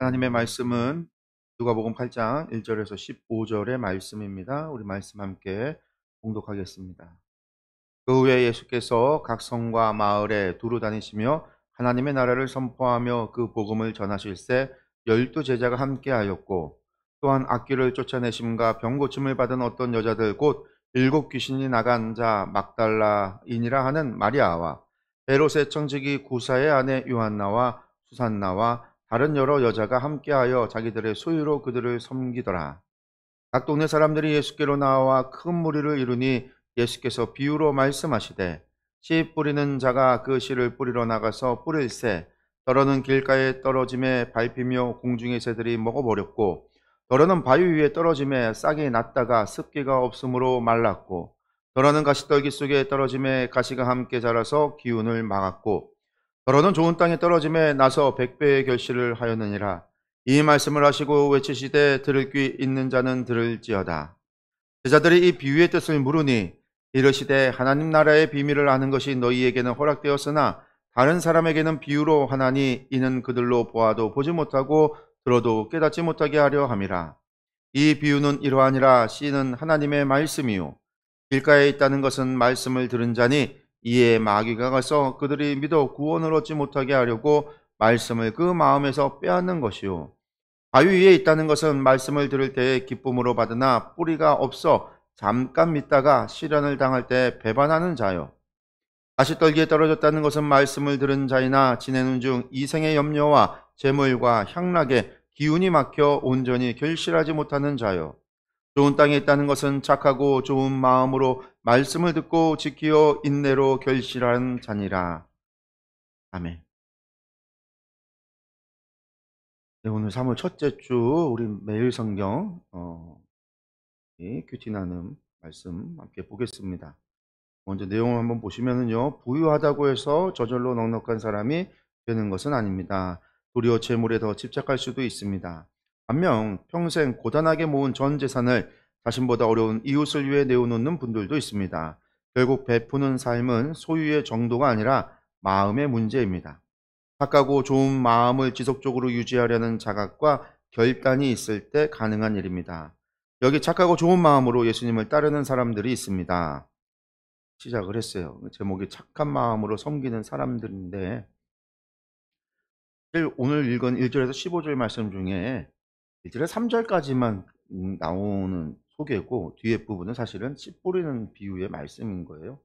하나님의 말씀은 누가복음 8장 1절에서 15절의 말씀입니다. 우리 말씀 함께 봉독하겠습니다. 그 후에 예수께서 각 성과 마을에 두루 다니시며 하나님의 나라를 선포하며 그 복음을 전하실새 12제자가 함께하였고, 또한 악귀를 쫓아내심과 병 고침을 받은 어떤 여자들 곧 7귀신이 나간 자 막달라인이라 하는 마리아와 헤롯의 청지기 구사의 아내 요한나와 수산나와 다른 여러 여자가 함께하여 자기들의 소유로 그들을 섬기더라. 각 동네 사람들이 예수께로 나와 큰 무리를 이루니 예수께서 비유로 말씀하시되, 씨 뿌리는 자가 그 씨를 뿌리러 나가서 뿌릴새 더러는 길가에 떨어짐에 밟히며 공중의 새들이 먹어버렸고, 더러는 바위 위에 떨어짐에 싹이 났다가 습기가 없으므로 말랐고, 더러는 가시떨기 속에 떨어짐에 가시가 함께 자라서 기운을 막았고, 더러는 좋은 땅에 떨어짐에 나서 100배의 결실을 하였느니라. 이 말씀을 하시고 외치시되 들을 귀 있는 자는 들을지어다. 제자들이 이 비유의 뜻을 물으니 이르시되, 하나님 나라의 비밀을 아는 것이 너희에게는 허락되었으나 다른 사람에게는 비유로 하나니 이는 그들로 보아도 보지 못하고 들어도 깨닫지 못하게 하려 함이라. 이 비유는 이러하니라. 씨는 하나님의 말씀이요 길가에 있다는 것은 말씀을 들은 자니, 이에 마귀가 가서 그들이 믿어 구원을 얻지 못하게 하려고 말씀을 그 마음에서 빼앗는 것이요 바위 위에 있다는 것은 말씀을 들을 때에 기쁨으로 받으나 뿌리가 없어 잠깐 믿다가 시련을 당할 때 배반하는 자요. 가시떨기에 떨어졌다는 것은 말씀을 들은 자이나 지내는 중 이생의 염려와 재물과 향락에 기운이 막혀 온전히 결실하지 못하는 자요. 좋은 땅에 있다는 것은 착하고 좋은 마음으로 말씀을 듣고 지키어 인내로 결실한 자니라. 아멘. 네, 오늘 3월 첫째 주 우리 매일 성경 큐티 나눔 말씀 함께 보겠습니다. 먼저 내용을 한번 보시면은요, 부유하다고 해서 저절로 넉넉한 사람이 되는 것은 아닙니다. 도리어 재물에 더 집착할 수도 있습니다. 반면 평생 고단하게 모은 전 재산을 자신보다 어려운 이웃을 위해 내어놓는 분들도 있습니다. 결국 베푸는 삶은 소유의 정도가 아니라 마음의 문제입니다. 착하고 좋은 마음을 지속적으로 유지하려는 자각과 결단이 있을 때 가능한 일입니다. 여기 착하고 좋은 마음으로 예수님을 따르는 사람들이 있습니다. 시작을 했어요. 제목이 착한 마음으로 섬기는 사람들인데, 오늘 읽은 1절에서 15절 말씀 중에 1절에 3절까지만 나오는 소개고, 뒤에 부분은 사실은 씨 뿌리는 비유의 말씀인 거예요.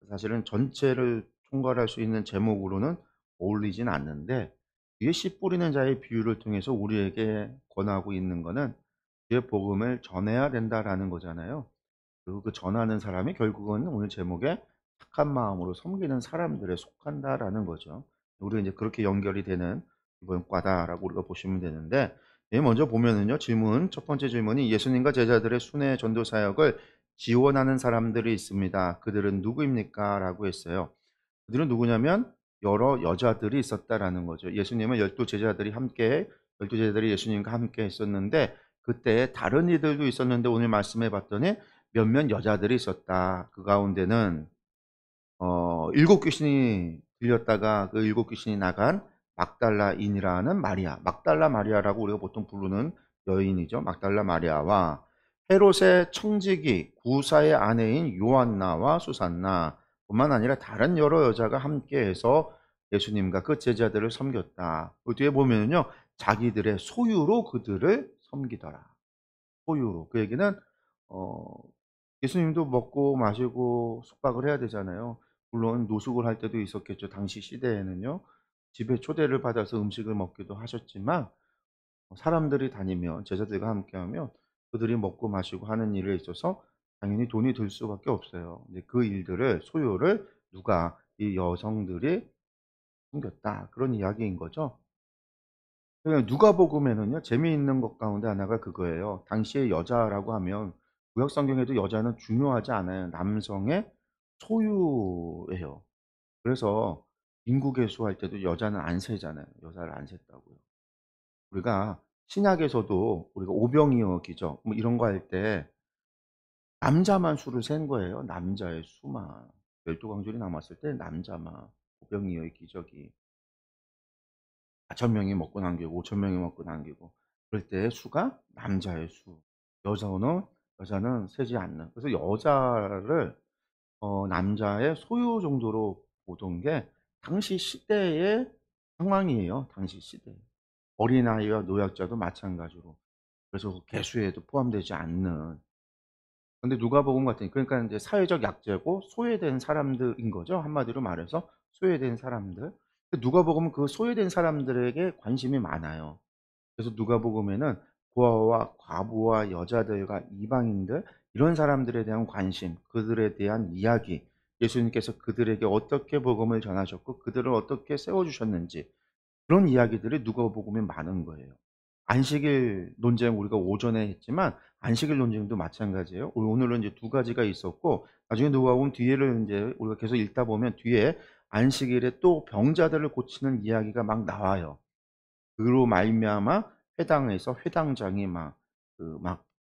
사실은 전체를 총괄할 수 있는 제목으로는 어울리진 않는데, 뒤에 씨 뿌리는 자의 비유를 통해서 우리에게 권하고 있는 거는 뒤에 복음을 전해야 된다라는 거잖아요. 그리고 그 전하는 사람이 결국은 오늘 제목에 착한 마음으로 섬기는 사람들에 속한다라는 거죠. 우리가 이제 그렇게 연결이 되는 이번 과다라고 우리가 보시면 되는데, 먼저 보면은요, 첫 번째 질문이 예수님과 제자들의 순회 전도 사역을 지원하는 사람들이 있습니다. 그들은 누구입니까? 라고 했어요. 그들은 누구냐면 여러 여자들이 있었다라는 거죠. 예수님은 12제자들이 함께, 12제자들이 예수님과 함께 했었는데, 그때 다른 이들도 있었는데 오늘 말씀해 봤더니 몇몇 여자들이 있었다. 그 가운데는 7귀신이 들렸다가 그 7귀신이 나간 막달라인이라는 마리아, 막달라 마리아라고 우리가 보통 부르는 여인이죠. 막달라 마리아와 헤롯의 청지기 구사의 아내인 요한나와 수산나 뿐만 아니라 다른 여러 여자가 함께해서 예수님과 그 제자들을 섬겼다. 그 뒤에 보면요, 자기들의 소유로 그들을 섬기더라. 소유로. 그 얘기는 어 예수님도 먹고 마시고 숙박을 해야 되잖아요. 물론 노숙을 할 때도 있었겠죠. 당시 시대에는요. 집에 초대를 받아서 음식을 먹기도 하셨지만, 사람들이 다니면, 제자들과 함께하면 그들이 먹고 마시고 하는 일에 있어서 당연히 돈이 들 수밖에 없어요. 근데 그 일들을, 소요를 누가, 이 여성들이 숨겼다, 그런 이야기인 거죠. 누가복음에는요, 재미있는 것 가운데 하나가 그거예요. 당시의 여자라고 하면 구약 성경에도 여자는 중요하지 않아요. 남성의 소유예요. 그래서 인구 계수할 때도 여자는 안 세잖아요. 여자를 안 셌다고요. 우리가 신약에서도 우리가 오병이어기죠, 뭐 이런 거 할 때 남자만 수를 센 거예요. 남자의 수만. 12 광절이 남았을 때 남자만. 오병이어의 기적이. 4,000명이 먹고 남기고 5,000명이 먹고 남기고 그럴 때 수가 남자의 수. 여자는 세지 않는. 그래서 여자를 남자의 소유 정도로 보던 게 당시 시대의 상황이에요, 당시 시대. 어린아이와 노약자도 마찬가지로. 그래서 그 계수에도 포함되지 않는. 근데 누가복음 같은 그러니까 인제 사회적 약자고 소외된 사람들인 거죠. 한마디로 말해서 소외된 사람들. 그 누가복음은 그 소외된 사람들에게 관심이 많아요. 그래서 누가복음에는 고아와 과부와 여자들과 이방인들 이런 사람들에 대한 관심, 그들에 대한 이야기, 예수님께서 그들에게 어떻게 복음을 전하셨고 그들을 어떻게 세워 주셨는지 그런 이야기들이 누가복음에 많은 거예요. 안식일 논쟁 우리가 오전에 했지만 안식일 논쟁도 마찬가지예요. 오늘은 이제 두 가지가 있었고 나중에 누가복음 뒤에를 인제 우리가 계속 읽다 보면 뒤에 안식일에 또 병자들을 고치는 이야기가 막 나와요. 그로 말미암아 회당에서 회당장이 막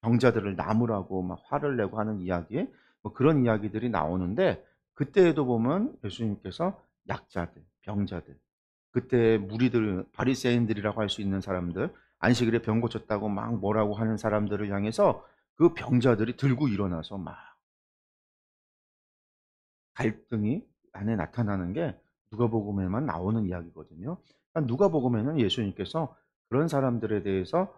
병자들을 나무라고 막 화를 내고 하는 이야기 뭐 그런 이야기들이 나오는데 그때에도 보면 예수님께서 약자들, 병자들 그때 무리들 바리새인들이라고 할 수 있는 사람들 안식일에 병 고쳤다고 막 뭐라고 하는 사람들을 향해서 그 병자들이 들고 일어나서 막 갈등이 안에 나타나는 게 누가복음에만 나오는 이야기거든요. 그러니까 누가복음에는 예수님께서 그런 사람들에 대해서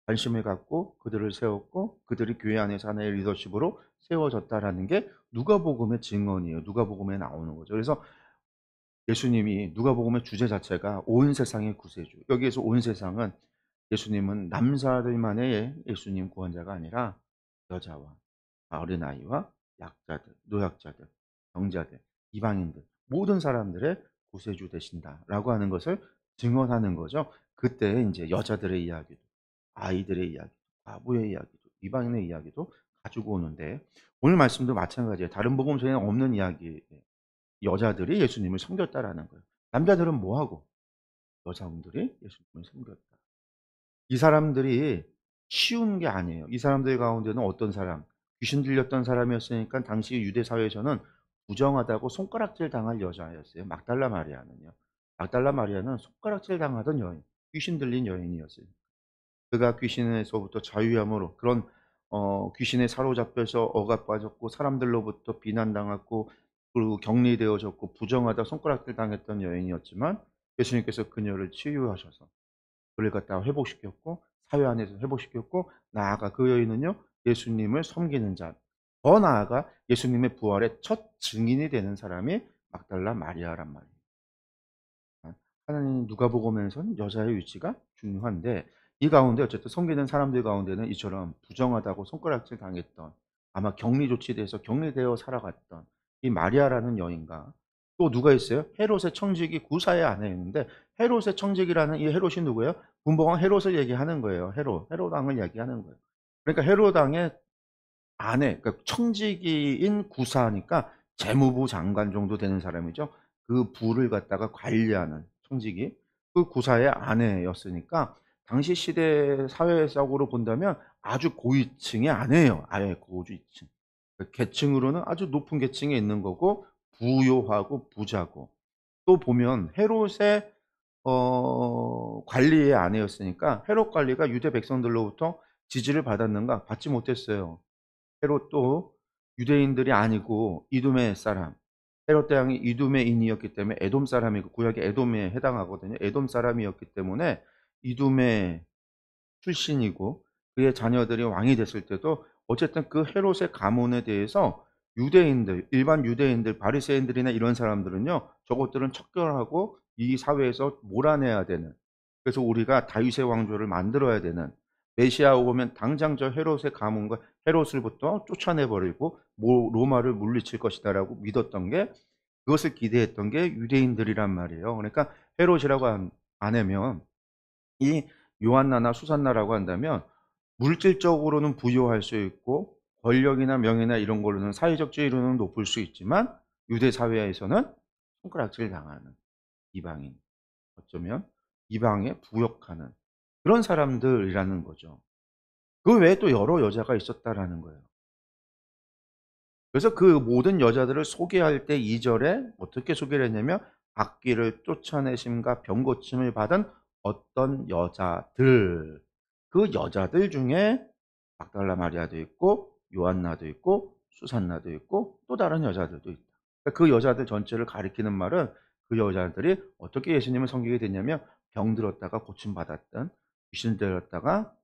관심을 갖고 그들을 세웠고 그들이 교회 안에서 하나의 리더십으로 세워졌다라는 게 누가복음의 증언이에요. 누가복음에 나오는 거죠. 그래서 예수님이 누가복음의 주제 자체가 온 세상의 구세주. 여기에서 온 세상은 예수님은 남자들만의 예수님 구원자가 아니라 여자와 어린아이와 약자들, 노약자들, 병자들, 이방인들 모든 사람들의 구세주 되신다라고 하는 것을 증언하는 거죠. 그때 인제 여자들의 이야기도 아이들의 이야기도 과부의 이야기도 이방인의 이야기도 가지고 오는데 오늘 말씀도 마찬가지예요. 다른 복음서에는 없는 이야기예요. 여자들이 예수님을 섬겼다라는 거예요. 남자들은 뭐 하고 여자분들이 예수님을 섬겼다. 이 사람들이 쉬운 게 아니에요. 이 사람들 가운데는 어떤 사람, 귀신 들렸던 사람이었으니까 당시 유대 사회에서는 부정하다고 손가락질 당할 여자였어요. 막달라 마리아는요. 막달라 마리아는 손가락질 당하던 여인, 귀신 들린 여인이었어요. 그가 귀신에서부터 자유함으로 그런 귀신에 사로잡혀서 억압받았고 사람들로부터 비난당했고 그리고 격리되어졌고 부정하다 손가락질 당했던 여인이었지만 예수님께서 그녀를 치유하셔서 그를 갖다가 회복시켰고 사회 안에서 회복시켰고 나아가 그 여인은요 예수님을 섬기는 자 더 나아가 예수님의 부활의 첫 증인이 되는 사람이 막달라 마리아란 말이에요. 하나님 누가복음에서는 여자의 위치가 중요한데 이 가운데 어쨌든 섬기는 사람들 가운데는 이처럼 부정하다고 손가락질 당했던 아마 격리 조치돼서 격리되어 살아갔던 이 마리아라는 여인과 또 누가 있어요? 헤롯의 청지기 구사의 아내였는데 헤롯의 청지기라는 이 헤롯이 누구예요? 분봉왕 헤롯을 얘기하는 거예요. 헤롯 왕을 얘기하는 거예요. 그러니까 헤롯 왕의 아내 그러니까 청지기인 구사니까 재무부 장관 정도 되는 사람이죠. 그 부를 갖다가 관리하는 청지기. 그 구사의 아내였으니까 당시 시대 사회적으로 본다면 아주 고위층의 아내예요. 아예 고위층. 그 계층으로는 아주 높은 계층에 있는 거고 부요하고 부자고. 또 보면 헤롯의 관리의 아내였으니까 헤롯 관리가 유대 백성들로부터 지지를 받았는가? 받지 못했어요. 헤롯도 유대인들이 아니고 이두메 사람. 헤롯 대왕이 이두메인이었기 때문에 에돔 사람이고 구약의 에돔에 해당하거든요. 에돔 사람이었기 때문에 이두메 출신이고 그의 자녀들이 왕이 됐을 때도 어쨌든 그 헤롯의 가문에 대해서 유대인들, 일반 유대인들, 바리새인들이나 이런 사람들은요. 저것들은 척결하고 이 사회에서 몰아내야 되는 그래서 우리가 다윗의 왕조를 만들어야 되는 메시아 오면 당장 저 헤롯의 가문과 헤롯을부터 쫓아내 버리고 로마를 물리칠 것이다라고 믿었던 게 그것을 기대했던 게 유대인들이란 말이에요. 그러니까 헤롯이라고 안 하면 이 요한나나 수산나라고 한다면 물질적으로는 부유할 수 있고 권력이나 명예나 이런 걸로는 사회적 지위로는 높을 수 있지만 유대 사회에서는 손가락질 당하는 이방인, 어쩌면 이방에 부역하는 그런 사람들이라는 거죠. 그 외에 또 여러 여자가 있었다라는 거예요. 그래서 그 모든 여자들을 소개할 때 2 절에 어떻게 소개를 했냐면 악귀를 쫓아내심과 병 고침을 받은 어떤 여자들, 그 여자들 중에 막달라 마리아도 있고 요한나도 있고 수산나도 있고 또 다른 여자들도 있다. 그러니까 그 여자들 전체를 가리키는 말은 그 여자들이 어떻게 예수님을 섬기게 됐냐면 병 들었다가 고침 받았던, 귀신 들었다가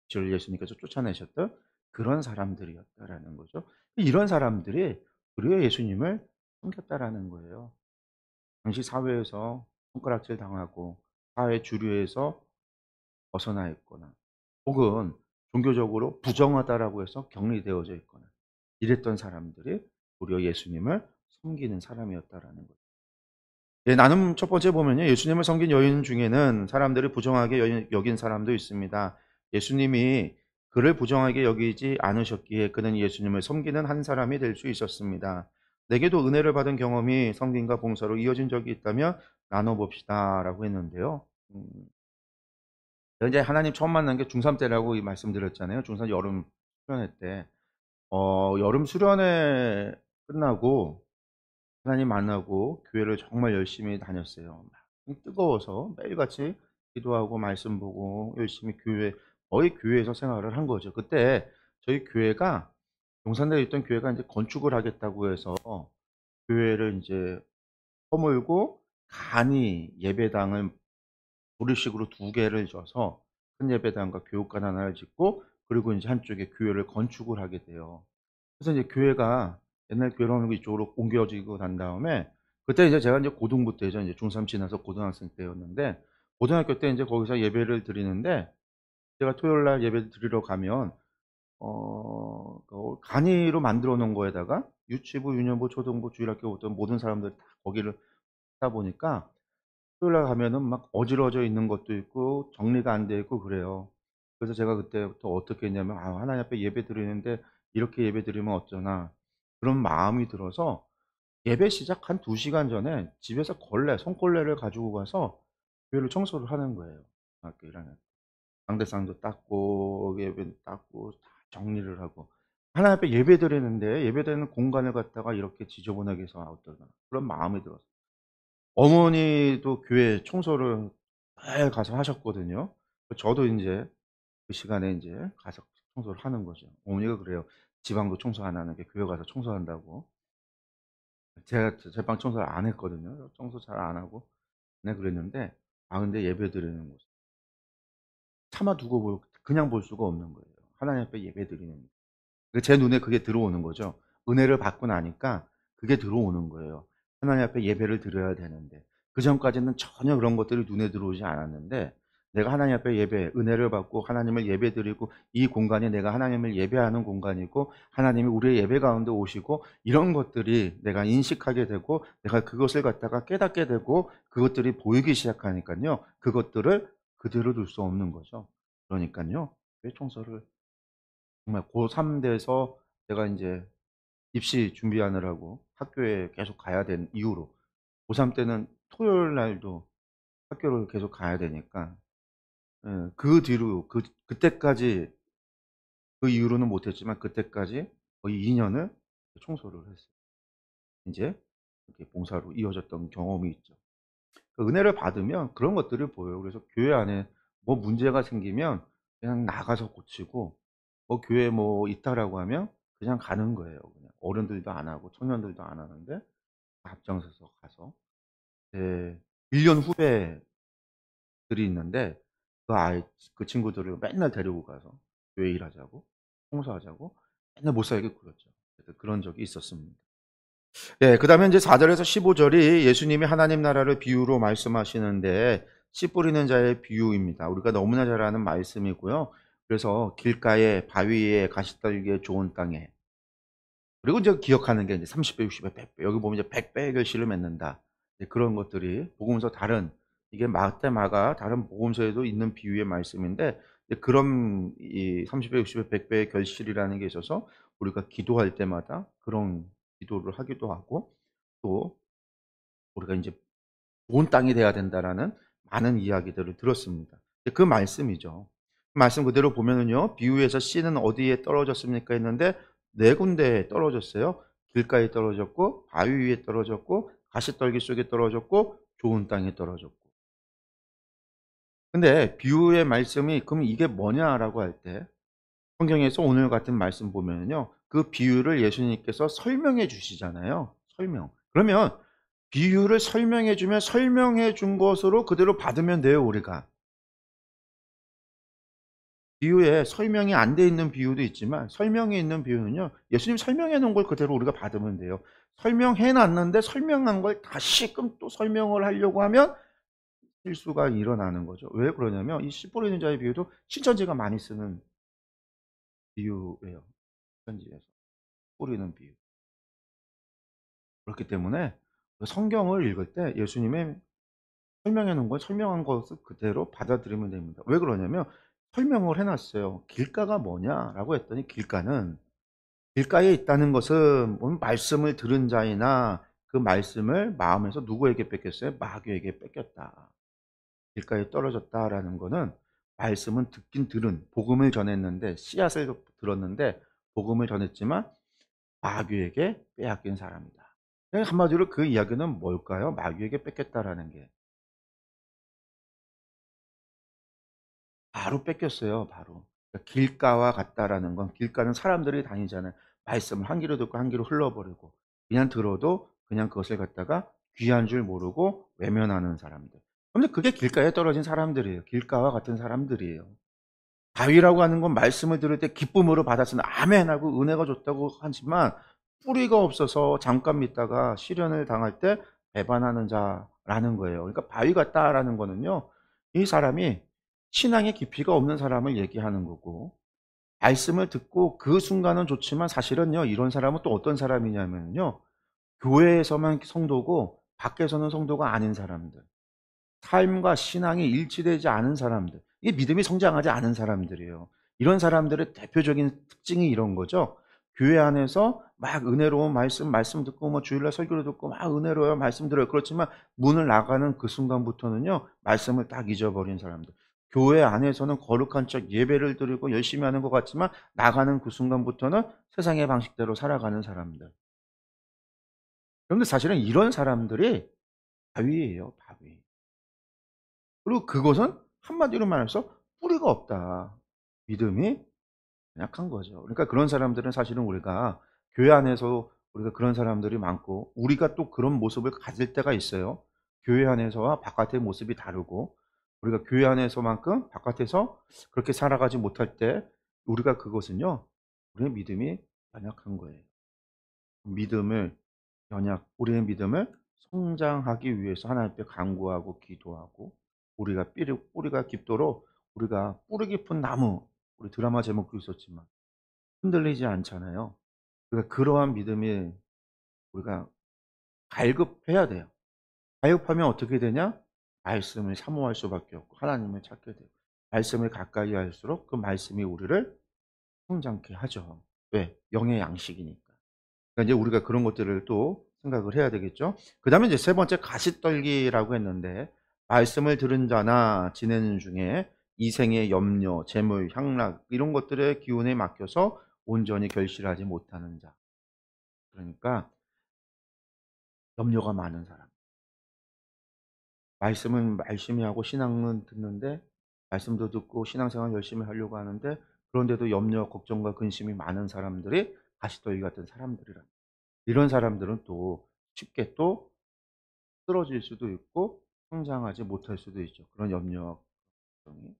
귀신을 예수님께서 쫓아내셨던 그런 사람들이었다라는 거죠. 이런 사람들이 도리어 예수님을 섬겼다라는 거예요. 당시 사회에서 손가락질 당하고 사회 주류에서 벗어나 있거나 혹은 종교적으로 부정하다라고 해서 격리되어져 있거나 이랬던 사람들이 도리어 예수님을 섬기는 사람이었다라는 거죠. 예, 나눔 첫 번째 보면요. 예수님을 섬긴 여인 중에는 사람들이 부정하게 여긴 사람도 있습니다. 예수님이 그를 부정하게 여기지 않으셨기에 그는 예수님을 섬기는 한 사람이 될 수 있었습니다. 내게도 은혜를 받은 경험이 섬김과 봉사로 이어진 적이 있다면 나눠 봅시다라고 했는데요. 제가 이제 하나님 처음 만난 게 중3 때라고 말씀드렸잖아요. 중3 여름 수련회 때. 여름 수련회 끝나고 하나님 만나고 교회를 정말 열심히 다녔어요. 막 뜨거워서 매일같이 기도하고 말씀 보고 열심히 거의 교회에서 생활을 한 거죠. 그때 저희 교회가 용산대에 있던 교회가 이제 건축을 하겠다고 해서 교회를 이제 허물고 간이 예배당을 조립식으로 두 개를 져서 큰 예배당과 교육관 하나를 짓고 그리고 인제 한쪽에 교회를 건축을 하게 돼요. 그래서 이제 교회가 옛날 교회로 이쪽으로 옮겨지고 난 다음에 그때 이제 제가 이제 고등부 때죠. 이제 중3 지나서 고등학생 때였는데 고등학교 때 인제 거기서 예배를 드리는데 제가 토요일 날 예배를 드리러 가면 간이로 만들어 놓은 거에다가 유치부, 유년부, 초등부, 주일학교부터 모든 사람들 다 거기를 하다 보니까 토요일 날 가면은 막 어지러져 있는 것도 있고 정리가 안 돼 있고 그래요. 그래서 제가 그때부터 어떻게 했냐면 '아 하나님 앞에 예배드리는데 이렇게 예배드리면 어쩌나.' 그런 마음이 들어서 예배 시작 한 2 시간 전에 집에서 손걸레를 가지고 가서 교회를 청소를 하는 거예요. 학교 1 학년 상대상도 닦고 예배도 닦고 다 정리를 하고 하나님 앞에 예배드리는데 예배드리는 공간을 갖다가 이렇게 지저분하게 해서 어떠나 그런 마음이 들었어요. 어머니도 교회 청소를 매일 가서 하셨거든요. 저도 인제 그 시간에 인제 가서 청소를 하는 거죠. 어머니가 그래요. "지방도 청소 안 하는 게 교회 가서 청소한다."고. 제가 제 방 청소를 안 했거든요. 청소 잘 안 하고 맨날 그랬는데 근데 예배드리는 모습 차마 두고 그냥 볼 수가 없는 거예요. 하나님 앞에 예배드리는 제 눈에 그게 들어오는 거죠. 은혜를 받고 나니까 그게 들어오는 거예요. 하나님 앞에 예배를 드려야 되는데 그전까지는 전혀 그런 것들이 눈에 들어오지 않았는데 내가 하나님 앞에 은혜를 받고 하나님을 예배드리고 이 공간이 내가 하나님을 예배하는 공간이고 하나님이 우리의 예배 가운데 오시고 이런 것들이 내가 인식하게 되고 내가 그것을 갖다가 깨닫게 되고 그것들이 보이기 시작하니깐요. 그것들을 그대로 둘 수 없는 거죠. 그러니깐요. 왜 청소를 정말 고3 돼서 제가 인제 입시 준비하느라고 학교에 계속 가야 된 이후로 고3 때는 토요일 날도 학교를 계속 가야 되니까 그 뒤로 그때까지 그 이후로는 못 했지만 그때까지 거의 2 년을 청소를 했어요. 인제 이렇게 봉사로 이어졌던 경험이 있죠. 그 은혜를 받으면 그런 것들이 보여요. 그래서 교회 안에 뭐 문제가 생기면 그냥 나가서 고치고 교회에 뭐 있다라고 하면 그냥 가는 거예요. 그냥 어른들도 안 하고 청년들도 안 하는데 앞장서서 가서 제 1년 후배들이 있는데 그 친구들을 맨날 데리고 가서 교회 일하자고 청소하자고 맨날 못 살게 굴었죠. 그래서 그런 적이 있었습니다. 예. 그다음에 인제 4 절에서 15 절이 예수님이 하나님 나라를 비유로 말씀하시는데 씨 뿌리는 자의 비유입니다. 우리가 너무나 잘 아는 말씀이고요. 그래서 길가에 바위에 가시떨기에 좋은 땅에 그리고 인제 기억하는 게 인제 30배 60배 100배 여기 보면 이제 100 배의 결실을 맺는다. 이제 그런 것들이 복음서 이게 마태 마가 다른 복음서에도 있는 비유의 말씀인데 이제 그런 이 30배 60배 100 배의 결실이라는 게 있어서 우리가 기도할 때마다 그런 기도를 하기도 하고 또 우리가 인제 "좋은 땅이 돼야 된다."라는 많은 이야기들을 들었습니다. 그 말씀이죠. 그 말씀 그대로 보면은요. 비유에서 씨는 어디에 떨어졌습니까 했는데 4 군데에 떨어졌어요. 길가에 떨어졌고 바위 위에 떨어졌고 가시떨기 속에 떨어졌고 좋은 땅에 떨어졌고. 근데 비유의 말씀이 그럼 이게 뭐냐라고 할 때 성경에서 오늘 같은 말씀 보면은요. 그 비유를 예수님께서 설명해 주시잖아요. 설명. 그러면 비유를 설명해 주면 설명해 준 것으로 그대로 받으면 돼요, 우리가. 비유에 설명이 안 돼 있는 비유도 있지만 설명이 있는 비유는요. 예수님 설명해 놓은 걸 그대로 우리가 받으면 돼요. 설명해 놨는데 설명한 걸 다시금 또 설명을 하려고 하면 실수가 일어나는 거죠. 왜 그러냐면 이 씨 뿌리는 자의 비유도 신천지가 많이 쓰는 비유예요. 신천지에서 뿌리는 비유. 그렇기 때문에 그 성경을 읽을 때 예수님의 설명해 놓은 걸 설명한 것을 그대로 받아들이면 됩니다. 왜 그러냐면 설명을 해 놨어요. "길가가 뭐냐?"라고 했더니 길가는 길가에 있다는 것은 말씀을 들은 자이나 그 말씀을 마음에서 누구에게 뺏겼어요? 마귀에게 뺏겼다. 길가에 떨어졌다라는 거는 말씀은 듣긴 들은 복음을 전했는데 씨앗을 들었는데 복음을 전했지만 마귀에게 빼앗긴 사람이다. 그러니까 한마디로 그 이야기는 뭘까요? 마귀에게 뺏겼다라는 게. 바로 뺏겼어요, 바로. 그러니까 길가와 같다라는 건 길가는 사람들이 다니잖아요. 말씀을 한 귀로 듣고 한 귀로 흘러버리고 그냥 들어도 그냥 그것을 갖다가 귀한 줄 모르고 외면하는 사람들. 근데 그게 길가에 떨어진 사람들이에요. 길가와 같은 사람들이에요. 바위라고 하는 건 말씀을 들을 때 기쁨으로 받았으나 아멘 하고 은혜가 좋다고 하지만 뿌리가 없어서 잠깐 믿다가 시련을 당할 때 배반하는 자라는 거예요. 그러니까 바위 같다라는 거는요. 이 사람이 신앙의 깊이가 없는 사람을 얘기하는 거고 말씀을 듣고 그 순간은 좋지만 사실은요. 이런 사람은 또 어떤 사람이냐면요. 교회에서만 성도고 밖에서는 성도가 아닌 사람들. 삶과 신앙이 일치되지 않은 사람들, 이게 믿음이 성장하지 않은 사람들이에요. 이런 사람들의 대표적인 특징이 이런 거죠. 교회 안에서 막 은혜로운 말씀 듣고 뭐 주일날 설교를 듣고 막 은혜로워요. 말씀 들어요. 그렇지만 문을 나가는 그 순간부터는요. 말씀을 딱 잊어버린 사람들. 교회 안에서는 거룩한 척 예배를 드리고 열심히 하는 것 같지만 나가는 그 순간부터는 세상의 방식대로 살아가는 사람들. 그런데 사실은 이런 사람들이 바위예요, 바위. 그리고 그것은 한마디로 말해서 뿌리가 없다. 믿음이 약한 거죠. 그러니까 그런 사람들은 사실은 우리가 교회 안에서 우리가 그런 사람들이 많고 우리가 또 그런 모습을 가질 때가 있어요. 교회 안에서와 바깥의 모습이 다르고 우리가 교회 안에서만큼 바깥에서 그렇게 살아가지 못할 때 우리가 그것은요. 우리의 믿음이 연약한 거예요. 믿음을 우리의 믿음을 성장하기 위해서 하나님 앞에 간구하고 기도하고 우리가 뿌리가 깊도록 우리가 뿌리 깊은 나무, 우리 드라마 제목도 있었지만 흔들리지 않잖아요. 그러니까 그러한 믿음이 우리가 갈급해야 돼요. 갈급하면 어떻게 되냐? 말씀을 사모할 수밖에 없고 하나님을 찾게 돼요. 말씀을 가까이 할수록 그 말씀이 우리를 성장케 하죠. 왜? 영의 양식이니까. 그러니까 이제 우리가 그런 것들을 또 생각을 해야 되겠죠. 그다음에 이제 세 번째 가시떨기라고 했는데 말씀을 들은 자나 지내는 중에 이생의 염려, 재물, 향락 이런 것들의 기운에 맡겨서 온전히 결실하지 못하는 자. 그러니까 염려가 많은 사람. 말씀은 열심히 하고 신앙은 듣는데 말씀도 듣고 신앙생활 열심히 하려고 하는데 그런데도 염려, 걱정과 근심이 많은 사람들이 가시떨기 같은 사람들이라. 이런 사람들은 또 쉽게 또 쓰러질 수도 있고 성장하지 못할 수도 있죠. 그런 염려와 걱정이.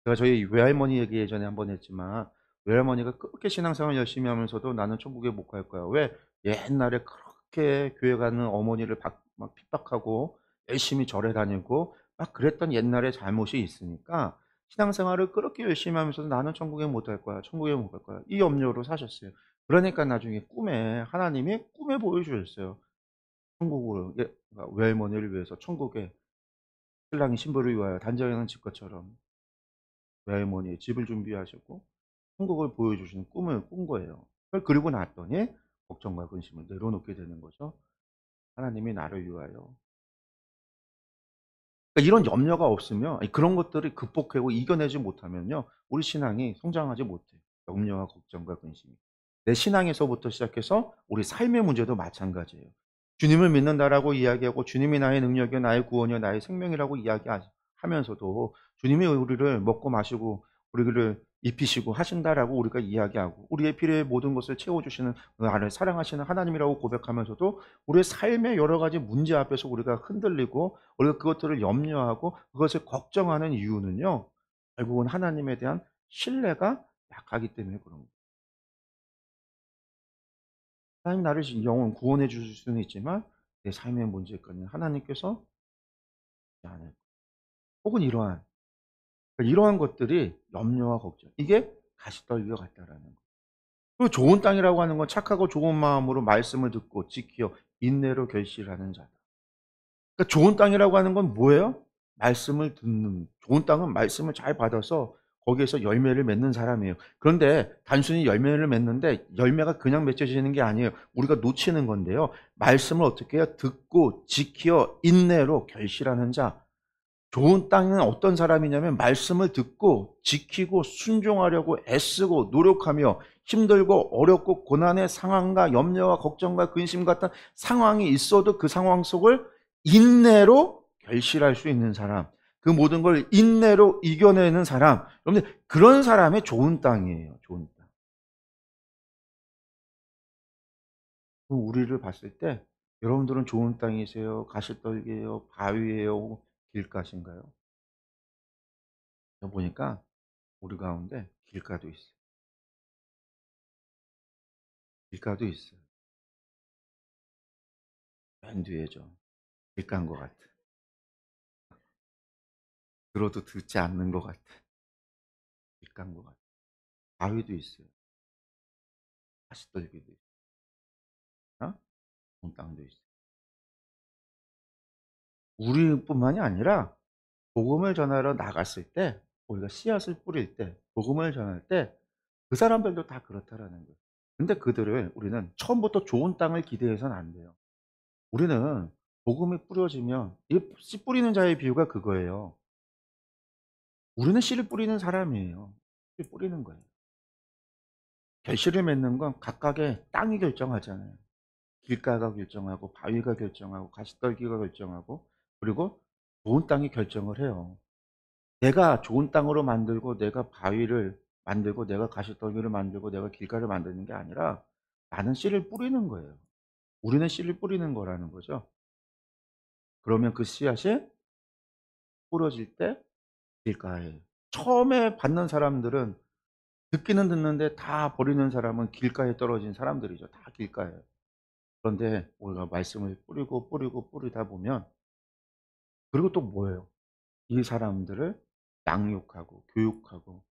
제가 저희 외할머니 얘기 예전에 한번 했지만 외할머니가 그렇게 신앙생활 열심히 하면서도 "나는 천국에 못 갈 거야." 왜? 옛날에 그렇게 교회 가는 어머니를 막 핍박하고 열심히 절에 다니고 막 그랬던 옛날의 잘못이 있으니까 신앙생활을 그렇게 열심히 하면서도 '나는 천국에 못 갈 거야. 천국에 못 갈 거야.' 이 염려로 사셨어요. 그러니까 나중에 하나님이 꿈에 보여주셨어요. 천국을 그러니까 외할머니를 위해서 천국에 신랑이 신부를 위하여 단장하는 집것처럼 외할머니의 집을 준비하시고 천국을 보여주시는 꿈을 꾼 거예요. 그걸 그리고 났더니 걱정과 근심을 내려놓게 되는 거죠. 하나님이 나를 위하여. 그러니까 이런 염려가 없으면 그런 것들을 극복하고 이겨내지 못하면요. 우리 신앙이 성장하지 못해요. 염려와 걱정과 근심이. 내 신앙에서부터 시작해서 우리 삶의 문제도 마찬가지예요. 주님을 믿는다라고 이야기하고 주님이 나의 능력이요 나의 구원이요 나의 생명이라고 이야기하면서도 주님이 우리를 먹고 마시고 우리를 입히시고 하신다라고 우리가 이야기하고 우리의 필요의 모든 것을 채워주시는 나를 사랑하시는 하나님이라고 고백하면서도 우리의 삶의 여러 가지 문제 앞에서 우리가 흔들리고 우리가 그것들을 염려하고 그것을 걱정하는 이유는요. 결국은 하나님에 대한 신뢰가 약하기 때문에 그런 거예요. 하나님 나를 영원 구원해 주실 수는 있지만 내 삶의 문제거든요. 하나님께서 나는 혹은 이러한 것들이 염려와 걱정 이게 가시떨기와 같다라는 거. 그 좋은 땅이라고 하는 건 착하고 좋은 마음으로 말씀을 듣고 지켜 인내로 결실하는 자다. 그러니까 좋은 땅이라고 하는 건 뭐예요? 말씀을 듣는 좋은 땅은 말씀을 잘 받아서 거기에서 열매를 맺는 사람이에요. 그런데 단순히 열매를 맺는데 열매가 그냥 맺혀지는 게 아니에요. 우리가 놓치는 건데요. 말씀을 어떻게 해요? 듣고 지켜 인내로 결실하는 자. 좋은 땅은 어떤 사람이냐면 말씀을 듣고 지키고 순종하려고 애쓰고 노력하며 힘들고 어렵고 고난의 상황과 염려와 걱정과 근심 같은 상황이 있어도 그 상황 속을 인내로 결실할 수 있는 사람. 그 모든 걸 인내로 이겨내는 사람. 여러분들 그런 사람의 좋은 땅이에요. 좋은 땅. 우리를 봤을 때 여러분들은 좋은 땅이세요? 가시떨기예요? 바위예요? 길가신가요? 보니까 우리 가운데 길가도 있어요. 길가도 있어요. 맨 뒤에죠. 길가인 것 같아. 들어도 듣지 않는 것 같아. 길가인 것 같아. 바위도 있어요. 가시떨기도 있어요. 본 땅도 있어요. 우리뿐만이 아니라 복음을 전하러 나갔을 때 우리가 씨앗을 뿌릴 때 복음을 전할 때 그 사람들도 다 그렇다라는 거예요. 근데 그들을 우리는 처음부터 좋은 땅을 기대해서는 안 돼요. 우리는 복음이 뿌려지면 이 씨 뿌리는 자의 비유가 그거예요. 우리는 씨를 뿌리는 사람이에요. 씨 뿌리는 거예요. 결실을 맺는 건 각각의 땅이 결정하잖아요. 길가가 결정하고 바위가 결정하고 가시떨기가 결정하고 그리고 좋은 땅이 결정을 해요. 내가 좋은 땅으로 만들고 내가 바위를 만들고 내가 가시떨기를 만들고 내가 길가를 만드는 게 아니라 나는 씨를 뿌리는 거예요. 우리는 씨를 뿌리는 거라는 거죠. 그러면 그 씨앗이 뿌려질 때 길가에 처음에 받는 사람들은 듣기는 듣는데 다 버리는 사람은 길가에 떨어진 사람들이죠. 다 길가에. 그런데 우리가 말씀을 뿌리고 뿌리고 뿌리다 보면 그리고 또 뭐예요? 이 사람들을 양육하고 교육하고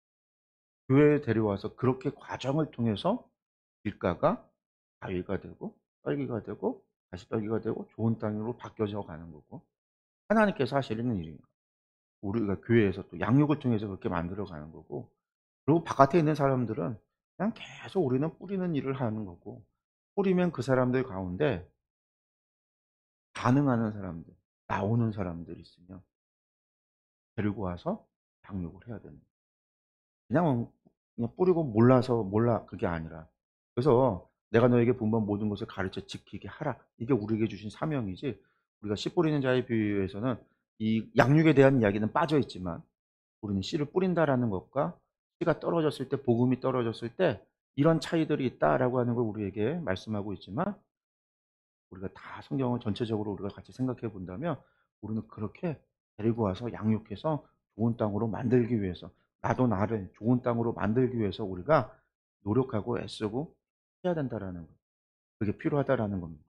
교회에 데려와서 그렇게 과정을 통해서 길가가 바위가 되고 떨기가 되고 다시 떨기가 되고 좋은 땅으로 바뀌어져 가는 거고 하나님께서 하시는 일입니다. 우리가 교회에서 또 양육을 통해서 그렇게 만들어 가는 거고 그리고 바깥에 있는 사람들은 그냥 계속 우리는 뿌리는 일을 하는 거고 뿌리면 그 사람들 가운데 반응하는 사람들, 나오는 사람들이 있으면 데리고 와서 양육을 해야 되는 거예요. 그냥 뿌리고 몰라서 몰라 그게 아니라 그래서 "내가 너에게 분부한 모든 것을 가르쳐 지키게 하라." 이게 우리에게 주신 사명이지 우리가 씨 뿌리는 자의 비유에서는 이 양육에 대한 이야기는 빠져 있지만 우리는 씨를 뿌린다라는 것과 씨가 떨어졌을 때 복음이 떨어졌을 때 "이런 차이들이 있다."라고 하는 걸 우리에게 말씀하고 있지만 우리가 다 성경을 전체적으로 우리가 같이 생각해 본다면 우리는 그렇게 데리고 와서 양육해서 좋은 땅으로 만들기 위해서 나도 나를 좋은 땅으로 만들기 위해서 우리가 노력하고 애쓰고 해야 된다라는 거. 그게 필요하다라는 겁니다.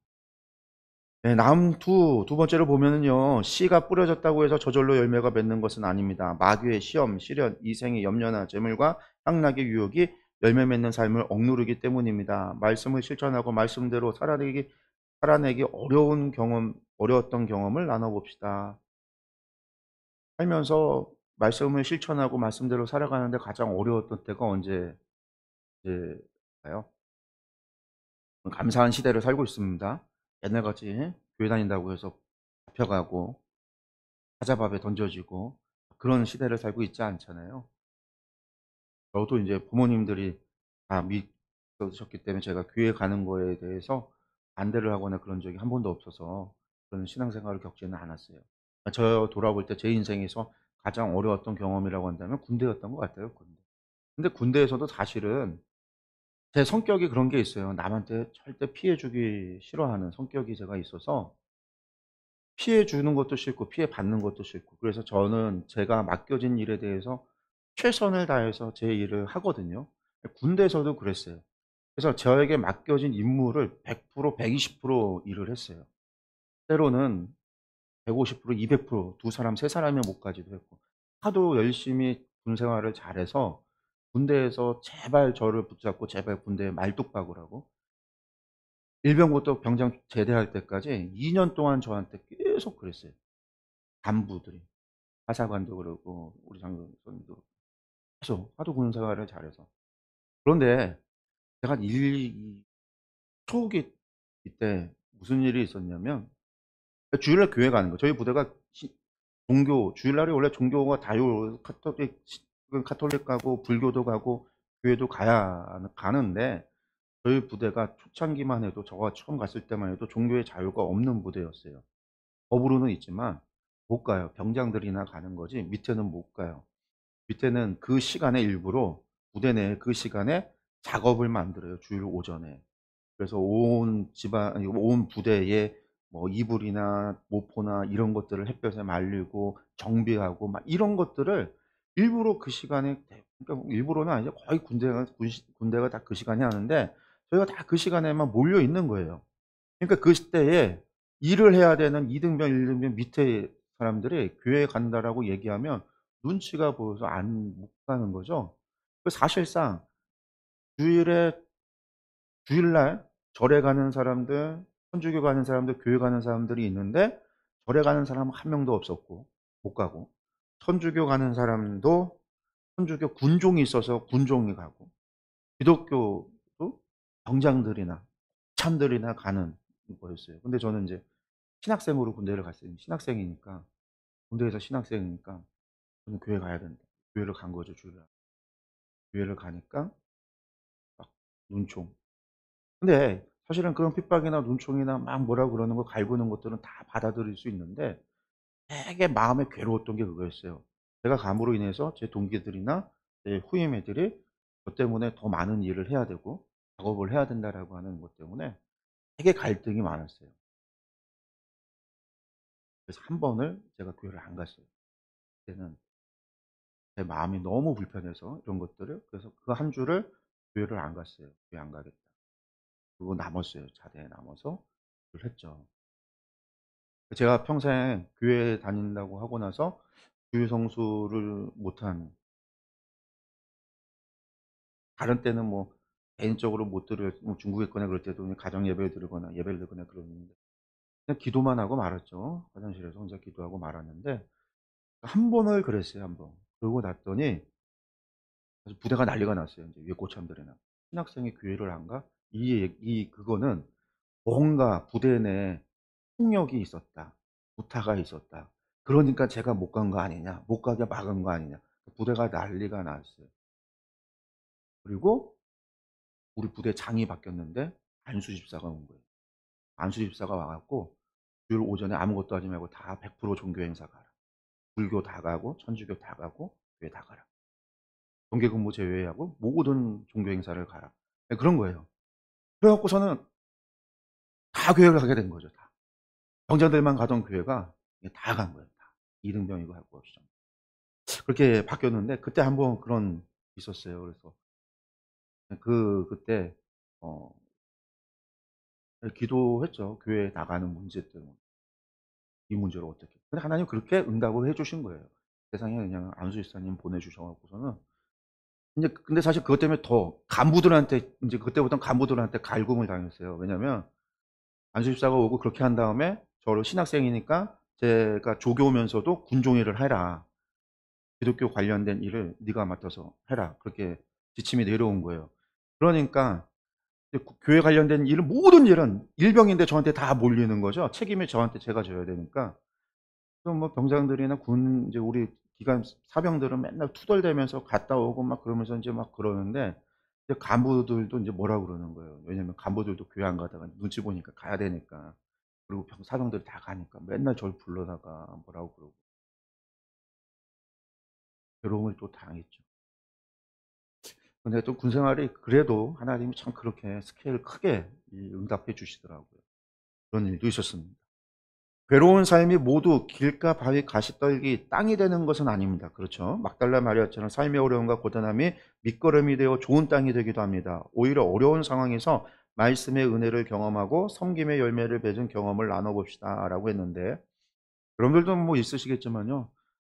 네, 두 번째로 보면은요. 씨가 뿌려졌다고 해서 저절로 열매가 맺는 것은 아닙니다. 마귀의 시험, 시련, 이생의 염려나 재물과 향락의 유혹이 열매 맺는 삶을 억누르기 때문입니다. 말씀을 실천하고 말씀대로 살아내기 어려웠던 경험을 나눠 봅시다. 살면서 말씀을 실천하고 말씀대로 살아가는데 가장 어려웠던 때가 언제일까요? 감사한 시대를 살고 있습니다. 옛날같이 교회 다닌다고 해서 잡혀가고 사자밥에 던져지고 그런 시대를 살고 있지 않잖아요. 저도 이제 부모님들이 다 믿으셨기 때문에 제가 교회 가는 거에 대해서 반대를 하거나 그런 적이 한 번도 없어서 그런 신앙생활을 겪지는 않았어요. 저 돌아볼 때 제 인생에서 가장 어려웠던 경험이라고 한다면 군대였던 것 같아요, 군대. 근데 군대에서도 사실은 제 성격이 그런 게 있어요. 남한테 절대 피해 주기 싫어하는 성격이 제가 있어서 피해 주는 것도 싫고 피해 받는 것도 싫고, 그래서 저는 제가 맡겨진 일에 대해서 최선을 다해서 제 일을 하거든요. 군대에서도 그랬어요. 그래서 저에게 맡겨진 임무를 100% 120% 일을 했어요. 때로는 150% 200% 두 사람 세 사람의 몫까지도 했고, 하도 열심히 군 생활을 잘해서 군대에서 제발 저를 붙잡고 제발 군대에 말뚝박으라고, 일병부터 병장 제대할 때까지 2년 동안 저한테 계속 그랬어요. 간부들이. 하사관도 그러고 우리 장교선도 계속 하도 군 생활을 잘해서. 그런데 제가 이 초기 이때 무슨 일이 있었냐면, 주일날 교회 가는 거예요. 저희 부대가 종교 주일날이 원래 종교가 다요 카톨릭 가고 불교도 가고 교회도 가는데, 저희 부대가 초창기만 해도 저가 처음 갔을 때만 해도 종교의 자유가 없는 부대였어요. 법으로는 있지만 못 가요. 병장들이나 가는 거지 밑에는 못 가요. 밑에는 그 시간에 일부러 부대 내에 그 시간에 작업을 만들어요, 주일 오전에. 그래서 온 집안 아니 온 부대에 뭐 이불이나 모포나 이런 것들을 햇볕에 말리고 정비하고 막 이런 것들을 일부러 그 시간에, 그러니까 일부러는 아니죠. 거의 군대가 다 그 시간에 하는데 저희가 다 그 시간에만 몰려 있는 거예요. 그러니까 그 시대에 일을 해야 되는 2 등병 1 등병 밑에 사람들이 "교회 간다."라고 얘기하면 눈치가 보여서 안 못 가는 거죠. 그 사실상 주일에 주일날 절에 가는 사람들, 천주교 가는 사람들, 교회 가는 사람들이 있는데 절에 가는 사람은 한 명도 없었고 못 가고, 천주교 가는 사람도 천주교 군종이 있어서 군종이 가고, 기독교도 병장들이나 참들이나 가는 거였어요. 근데 저는 인제 신학생으로 군대를 갔어요. 신학생이니까, 군대에서 신학생이니까 저는 교회 가야 된다. 교회를 간 거죠, 주일날. 교회를 가니까 막 눈총. 근데 사실은 그런 핍박이나 눈총이나 막 뭐라 그러는 거 갈구는 것들은 다 받아들일 수 있는데, 되게 마음이 괴로웠던 게 그거였어요. 제가 감으로 인해서 제 동기들이나 제 후임 애들이 저 때문에 더 많은 일을 해야 되고 작업을 해야 된다라고 하는 것 때문에 되게 갈등이 많았어요. 그래서 한 번을 제가 교회를 안 갔어요. 그때는 제 마음이 너무 불편해서 이런 것들을. 그래서 그 한 주를 교회를 안 갔어요. 교회 안 가겠다. 그러고 남았어요. 자대에 남아서 일을 했죠. 제가 평생 교회 다닌다고 하고 나서 주일 성수를 못한, 다른 때는 뭐 개인적으로 못 드려 뭐 중국에 있거나 그럴 때도 그냥 가정 예배를 드리거나 예배를 드리거나 그러는데 그냥 기도만 하고 말았죠. 화장실에서 혼자 기도하고 말았는데 한 번을 그랬어요, 한 번. 그러고 났더니 그래서 부대가 난리가 났어요. 인제 위에 고참들이나. "신학생이 교회를 안 가?" 그거는 뭔가 부대 내에 폭력이 있었다. 구타가 있었다. 그러니까 제가 못 간 거 아니냐. 못 가게 막은 거 아니냐. 부대가 난리가 났어요. 그리고 우리 부대 장이 바뀌었는데 안수 집사가 온 거예요. 안수 집사가 와 갖고 "주일 오전에 아무것도 하지 말고 다 100% 종교 행사 가라. 불교 다 가고 천주교 다 가고 교회 다 가라. 정기 근무 제외하고 모든 종교 행사를 가라." 예, 그런 거예요. 그래 갖고서는 다 교회를 가게 된 거죠, 다. 병자들만 가던 교회가 예 다 간 거예요, 다. 이등병이고 할 것 없이 전부. 그렇게 바뀌었는데 그때 한번 그런 있었어요. 그래서 그때 어 예 기도했죠. 교회 나가는 문제 때문에. 이 문제를 어떻게. 근데 하나님은 그렇게 응답을 해 주신 거예요. 세상에 그냥 안수 집사님 보내 주셔 갖고서는 인제. 근데 사실 그것 때문에 더 간부들한테 인제 그때부터는 간부들한테 갈굼을 당했어요. 왜냐면 안수 집사가 오고 그렇게 한 다음에 저를 신학생이니까 제가 조교면서도 군종일을 해라. 기독교 관련된 일을 네가 맡아서 해라. 그렇게 지침이 내려온 거예요. 그러니까 이제 교회 관련된 일은 모든 일은 일병인데 저한테 다 몰리는 거죠. 책임을 저한테 제가 져야 되니까. 그럼 뭐 병장들이나 군 이제 우리 기관 사병들은 맨날 투덜대면서 갔다 오고 막 그러면서 인제 막 그러는데 이제 간부들도 인제 뭐라 그러는 거예요. 왜냐면 간부들도 교회 안 가다가 눈치 보니까 가야 되니까. 그리고 사병들이 다 가니까 맨날 저를 불러다가 뭐라고 그러고 괴로움을 또 당했죠. 근데 또 군 생활이 그래도 하나님이 참 그렇게 스케일을 크게 응답해 주시더라고요. 그런 일도 있었습니다. 괴로운 삶이 모두 길가 바위 가시떨기 땅이 되는 것은 아닙니다. 그렇죠. 막달라 마리아처럼 삶의 어려움과 고단함이 밑거름이 되어 좋은 땅이 되기도 합니다. 오히려 어려운 상황에서 말씀의 은혜를 경험하고 섬김의 열매를 맺은 경험을 나눠봅시다라고 했는데, 여러분들도 뭐 있으시겠지만요.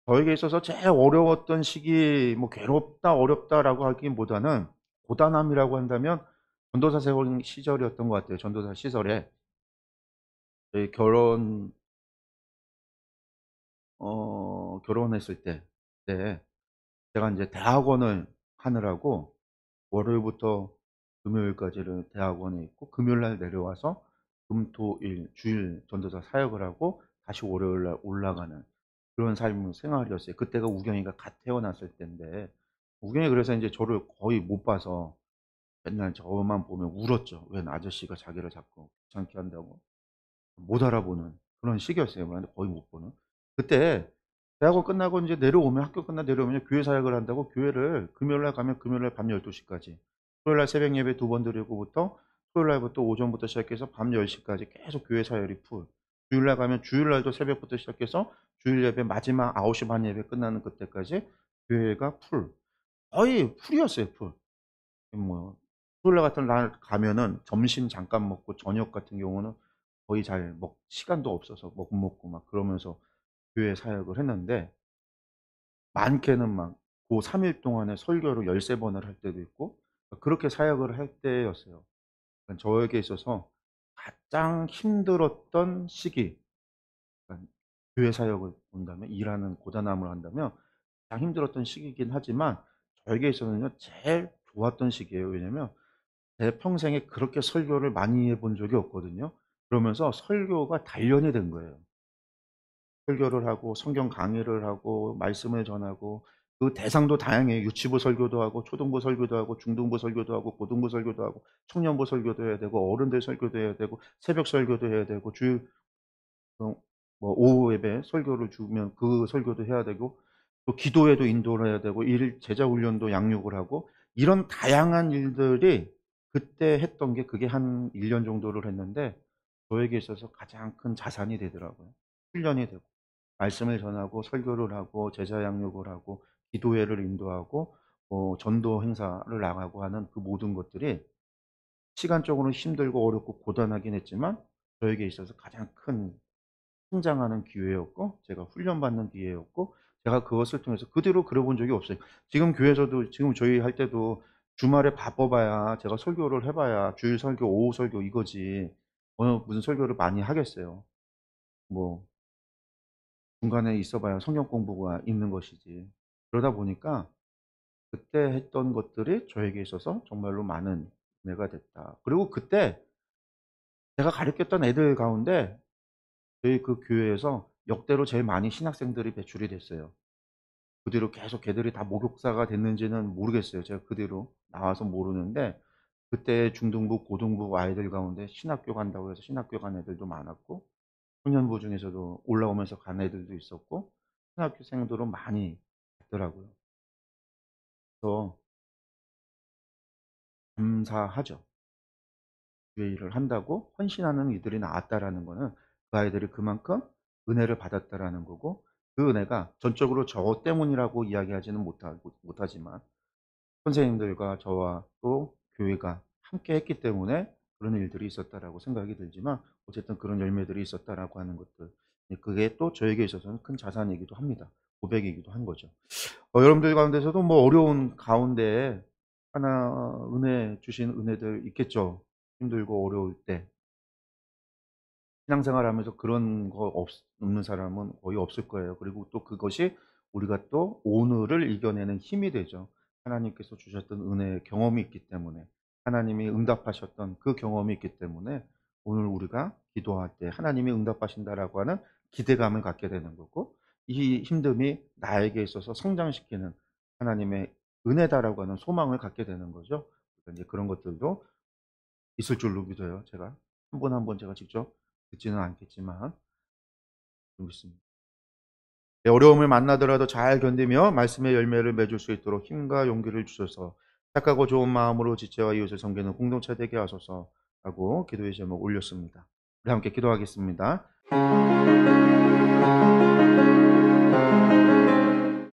저에게 있어서 제일 어려웠던 시기, 뭐 괴롭다 어렵다라고 하기보다는 고단함이라고 한다면 전도사 세월 시절이었던 것 같아요. 전도사 시절에 저희 결혼했을 때, 네, 제가 인제 대학원을 하느라고 월요일부터 금요일까지를 대학원에 있고 금요일 날 내려와서 금, 토, 일 주일 전도사 사역을 하고 다시 월요일 날 올라가는 그런 삶 생활이었어요. 그때가 우경이가 갓 태어났을 때인데, 우경이 그래서 인제 저를 거의 못 봐서 맨날 저만 보면 울었죠. 웬 아저씨가 자기를 자꾸 귀찮게 한다고. 못 알아보는 그런 시기였어요. 뭐 거의 못 보는. 그때 대학원 끝나고 인제 내려오면, 학교 끝나고 내려오면 교회 사역을 한다고 교회를 금요일 날 가면 금요일 날 밤 12 까지, 토요일 날 새벽 예배 2번 드리고부터 토요일 날부터 오전부터 시작해서 밤 10 까지 계속 교회 사역이 풀. 주일 날 가면 주일 날도 새벽부터 시작해서 주일 예배 마지막 9시 반 예배 끝나는 그때까지 교회가 풀. 거의 풀이었어요, 풀. 뭐 토요일 날 같은 날 가면은 점심 잠깐 먹고 저녁 같은 경우는 거의 잘 먹 시간도 없어서 못 먹고 막 그러면서 교회 사역을 했는데, 많게는 막 고 3일 동안에 설교를 13 번을 할 때도 있고 그렇게 사역을 할 때였어요. 그러니까 저에게 있어서 가장 힘들었던 시기, 그러니까 교회 사역을 본다면, 일하는 고단함을 한다면 가장 힘들었던 시기이긴 하지만 저에게 있어서는요 제일 좋았던 시기예요. 왜냐면 제 평생에 그렇게 설교를 많이 해본 적이 없거든요. 그러면서 설교가 단련이 된 거예요. 설교를 하고 성경 강의를 하고 말씀을 전하고 그 대상도 다양해요. 유치부 설교도 하고 초등부 설교도 하고 중등부 설교도 하고 고등부 설교도 하고 청년부 설교도 해야 되고 어른들 설교도 해야 되고 새벽 설교도 해야 되고 주일 뭐 오후 예배 설교를 주면 그 설교도 해야 되고 또 기도회도 인도를 해야 되고 제자 훈련도 양육을 하고, 이런 다양한 일들이 그때 했던 게 그게 한 1년 정도를 했는데 저에게 있어서 가장 큰 자산이 되더라고요. 훈련이 되고 말씀을 전하고 설교를 하고 제자 양육을 하고 기도회를 인도하고 전도 행사를 나가고 하는 그 모든 것들이 시간적으로는 힘들고 어렵고 고단하긴 했지만 저에게 있어서 가장 큰 성장하는 기회였고 제가 훈련받는 기회였고, 제가 그것을 통해서 그대로 그려 본 적이 없어요. 지금 교회에서도 지금 저희 할 때도 주말에 바빠 봐야 제가 설교를 해 봐야 주일 설교, 오후 설교 이거지 무슨 설교를 많이 하겠어요. 뭐 중간에 있어 봐야 성경 공부가 있는 것이지. 그러다 보니까 그때 했던 것들이 저에게 있어서 정말로 많은 은혜가 됐다. 그리고 그때 제가 가르쳤던 애들 가운데 저희 그 교회에서 역대로 제일 많이 신학생들이 배출이 됐어요. 그 뒤로 계속 걔들이 다 목욕사가 됐는지는 모르겠어요. 제가 그 뒤로 나와서 모르는데 그때 중등부, 고등부 아이들 가운데 신학교 간다고 해서 신학교 간 애들도 많았고 청년부 중에서도 올라오면서 간 애들도 있었고 신학교생들은 많이 갔더라고요. 그래서 감사하죠. 교회 일을 한다고 헌신하는 이들이 나왔다라는 거는 그 아이들이 그만큼 은혜를 받았다라는 거고, 그 은혜가 전적으로 저 때문이라고 이야기하지는 못하지만 선생님들과 저와 또 교회가 함께 했기 때문에 그런 일들이 있었다라고 생각이 들지만 어쨌든 그런 열매들이 있었다라고 하는 것들, 그게 또 저에게 있어서는 큰 자산이기도 합니다. 고백이기도 한 거죠. 여러분들 가운데서도 뭐 어려운 가운데 하나 은혜 주신 은혜들 있겠죠. 힘들고 어려울 때 신앙생활하면서 그런 거 없는 사람은 거의 없을 거예요. 그리고 또 그것이 우리가 또 오늘을 이겨내는 힘이 되죠. 하나님께서 주셨던 은혜의 경험이 있기 때문에, 하나님이 응답하셨던 그 경험이 있기 때문에 오늘 우리가 기도할 때 하나님이 응답하신다라고 하는 기대감을 갖게 되는 거고, 이 힘듦이 나에게 있어서 성장시키는 하나님의 은혜다라고 하는 소망을 갖게 되는 거죠. 이제 그런 것들도 있을 줄로 믿어요. 제가 한 번 한 번 제가 직접 듣지는 않겠지만 좀 있습니다. 네, 어려움을 만나더라도 잘 견디며 말씀의 열매를 맺을 수 있도록 힘과 용기를 주셔서 착하고 좋은 마음으로 지체와 이웃을 섬기는 공동체 되게 하소서라고 기도의 제목 올렸습니다. 우리 함께 기도하겠습니다.